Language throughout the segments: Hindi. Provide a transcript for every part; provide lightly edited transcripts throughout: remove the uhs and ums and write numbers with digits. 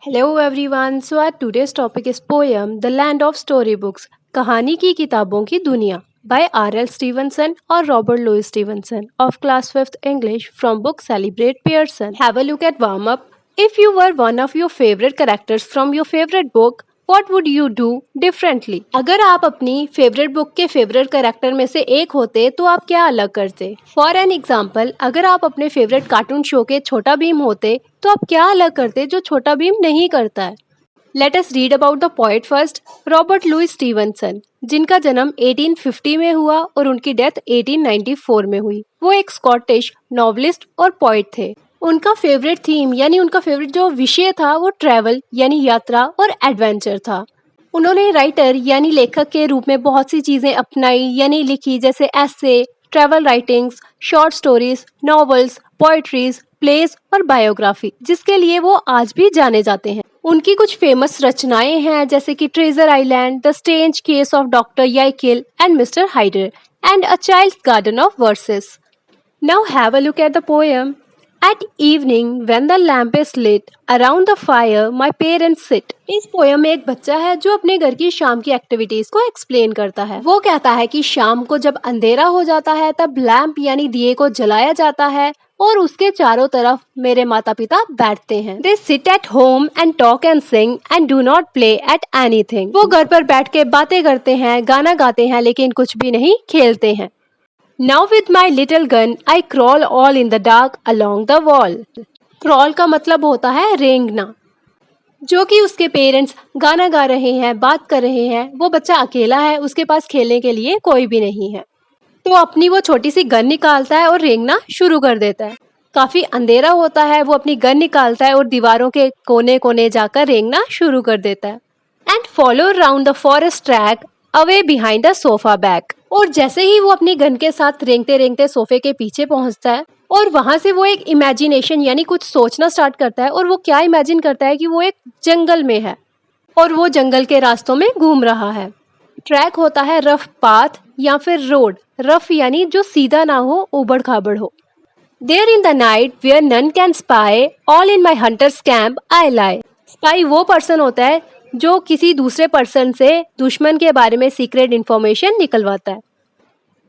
Hello everyone. So our today's topic is poem The Land of Storybooks. कहानी की किताबों की दुनिया by R.L. Stevenson और Robert Louis Stevenson of class 5th English from book Celebrate Pearson. Have a look at warm up. If you were one of your favorite characters from your favorite book, what would you do differently? अगर आप अपनी फेवरेट बुक के फेवरेट कैरेक्टर में से एक होते तो आप क्या अलग करते? फॉर एन एग्जाम्पल, अगर आप अपने फेवरेट कार्टून शो के छोटा भीम होते तो आप क्या अलग करते जो छोटा भीम नहीं करता है? Let us read about the poet first, Robert Louis Stevenson, जिनका जन्म 1850 में हुआ और उनकी डेथ 1894 में हुई। वो एक स्कॉटिश नॉवलिस्ट और पोएट थे। उनका फेवरेट थीम यानी उनका फेवरेट जो विषय था वो ट्रैवल यानी यात्रा और एडवेंचर था। उन्होंने राइटर यानी लेखक के रूप में बहुत सी चीजें अपनाई यानी लिखी, जैसे essay, travel writings, short stories, novels, poetries, plays और बायोग्राफी, जिसके लिए वो आज भी जाने जाते हैं। उनकी कुछ फेमस रचनाएं हैं जैसे कि Treasure Island, the strange case of doctor Jekyll and mister Hyde and a child's garden of verses. Now have a look at the poem. At evening, when the lamp is lit, around the fire, my parents sit. इस पोएम में एक बच्चा है जो अपने घर की शाम की एक्टिविटीज को एक्सप्लेन करता है। वो कहता है कि शाम को जब अंधेरा हो जाता है तब लैंप यानी दिए को जलाया जाता है और उसके चारों तरफ मेरे माता पिता बैठते हैं। They sit at home and talk and sing and do not play at anything. वो घर पर बैठ के बातें करते हैं, गाना गाते हैं, लेकिन कुछ भी नहीं खेलते हैं। Now with my little gun, I crawl all in the dark along the wall. Crawl का मतलब होता है रेंगना। जो कि उसके पेरेंट्स गाना गा रहे हैं, बात कर रहे हैं, वो बच्चा अकेला है, उसके पास खेलने के लिए कोई भी नहीं है, तो अपनी वो छोटी सी गन निकालता है और रेंगना शुरू कर देता है। काफी अंधेरा होता है, वो अपनी गन निकालता है और दीवारों के कोने कोने जाकर रेंगना शुरू कर देता है। And follow round the forest track away behind the sofa back. और जैसे ही वो अपनी गन के साथ रेंगते रेंगते सोफे के पीछे पहुंचता है और वहां से वो एक इमेजिनेशन यानी कुछ सोचना स्टार्ट करता है। और वो क्या इमेजिन करता है कि वो एक जंगल में है और वो जंगल के रास्तों में घूम रहा है। ट्रैक होता है रफ पाथ या फिर रोड। रफ यानी जो सीधा ना हो, उबड़ खाबड़ हो। There in the night where none can spy, all in my hunter's camp I lie. Spy वो पर्सन होता है जो किसी दूसरे पर्सन से दुश्मन के बारे में सीक्रेट इन्फॉर्मेशन निकलवाता है।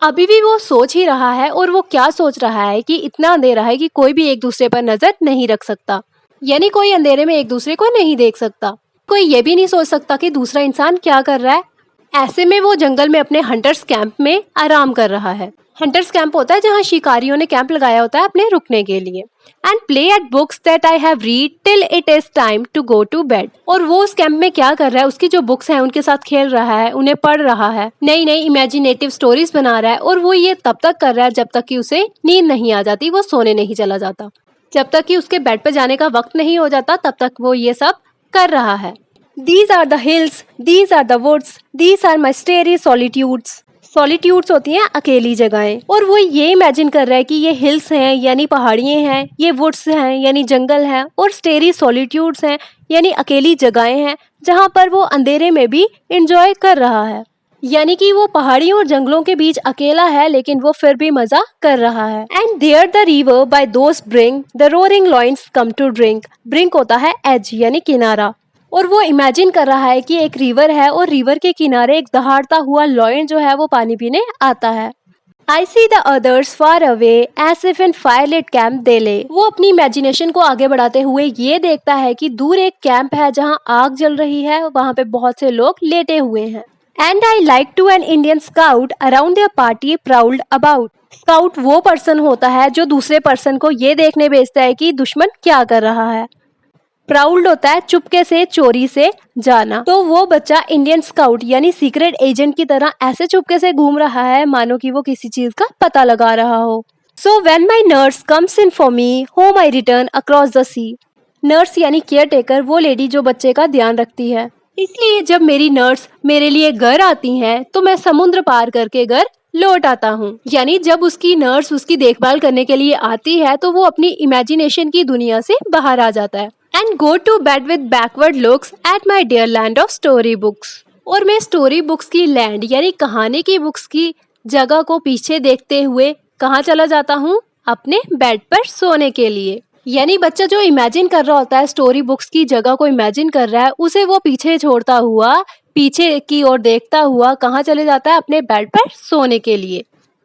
अभी भी वो सोच ही रहा है और वो क्या सोच रहा है कि इतना अंधेरा है कि कोई भी एक दूसरे पर नजर नहीं रख सकता, यानी कोई अंधेरे में एक दूसरे को नहीं देख सकता। कोई ये भी नहीं सोच सकता कि दूसरा इंसान क्या कर रहा है। ऐसे में वो जंगल में अपने हंटर्स कैंप में आराम कर रहा है। हंटर्स कैंप होता है जहाँ शिकारियों ने कैंप लगाया होता है अपने रुकने के लिए। And play at books that I have read till it is time to go to bed. और वो उस कैंप में क्या कर रहा है, उसकी जो बुक्स हैं उनके साथ खेल रहा है, उन्हें पढ़ रहा है, नई नई इमेजिनेटिव स्टोरीज बना रहा है। और वो ये तब तक कर रहा है जब तक कि उसे नींद नहीं आ जाती, वो सोने नहीं चला जाता। जब तक कि उसके बेड पे जाने का वक्त नहीं हो जाता तब तक वो ये सब कर रहा है। These are the hills, these are the woods, these are my starry solitudes. Solitudes होती हैं अकेली जगहें। और वो ये इमेजिन कर रहा है कि ये हिल्स हैं यानी पहाड़ियाँ हैं, ये वुड्स हैं यानी जंगल है, और स्टेरी सॉलिट्यूड्स हैं यानी अकेली जगहें हैं जहाँ पर वो अंधेरे में भी इंजॉय कर रहा है। यानी कि वो पहाड़ियों और जंगलों के बीच अकेला है लेकिन वो फिर भी मजा कर रहा है। And there the river by those brink the roaring lions come to drink. Brink होता है एज यानी किनारा। और वो इमेजिन कर रहा है कि एक रिवर है और रिवर के किनारे एक दहाड़ता हुआ लॉयन जो है वो पानी पीने आता है। I see the others far away as if in firelit camp they lie. वो अपनी इमेजिनेशन को आगे बढ़ाते हुए ये देखता है कि दूर एक कैंप है जहाँ आग जल रही है, वहाँ पे बहुत से लोग लेटे हुए हैं। And I like to an Indian scout around their party proud about. Scout वो पर्सन होता है जो दूसरे पर्सन को ये देखने भेजता है कि दुश्मन क्या कर रहा है। प्राउड होता है चुपके से, चोरी से जाना। तो वो बच्चा इंडियन स्काउट यानी सीक्रेट एजेंट की तरह ऐसे चुपके से घूम रहा है मानो कि वो किसी चीज का पता लगा रहा हो। So when my nurse comes in for me home I return across the sea. Nurse यानी केयर टेकर, वो लेडी जो बच्चे का ध्यान रखती है। इसलिए जब मेरी नर्स मेरे लिए घर आती हैं तो मैं समुद्र पार करके घर लौट आता हूँ। यानी जब उसकी नर्स उसकी देखभाल करने के लिए आती है तो वो अपनी इमेजिनेशन की दुनिया से बाहर आ जाता है। And go to bed with backward looks at my dear land of story books. और मैं स्टोरी बुक्स की लैंड यानी कहानी की बुक्स की जगह को पीछे देखते हुए कहाँ चला जाता हूँ, अपने बेड पर सोने के लिए। यानी बच्चा जो इमेजिन कर रहा होता है, स्टोरी बुक्स की जगह को इमेजिन कर रहा है, उसे वो पीछे छोड़ता हुआ, पीछे की ओर देखता हुआ कहाँ चले जाता है? अपने बेड पर सोने के लिए।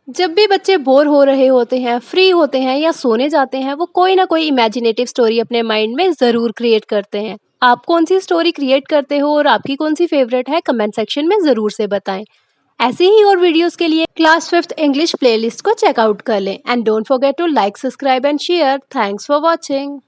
जब भी बच्चे बोर हो रहे होते हैं, फ्री होते हैं या सोने जाते हैं, वो कोई ना कोई इमेजिनेटिव स्टोरी अपने माइंड में ज़रूर क्रिएट करते हैं। आप कौन-सी स्टोरी क्रिएट करते हो और आपकी कौन-सी फेवरेट है? कमेंट सेक्शन में ज़रूर से बताएँ। ऐसे ही और वीडियोस के लिए क्लास 5th इंग्लिश प्लेलिस्ट को चेकआउट कर लें and don't forget to like, subscribe and share. Thanks for watching.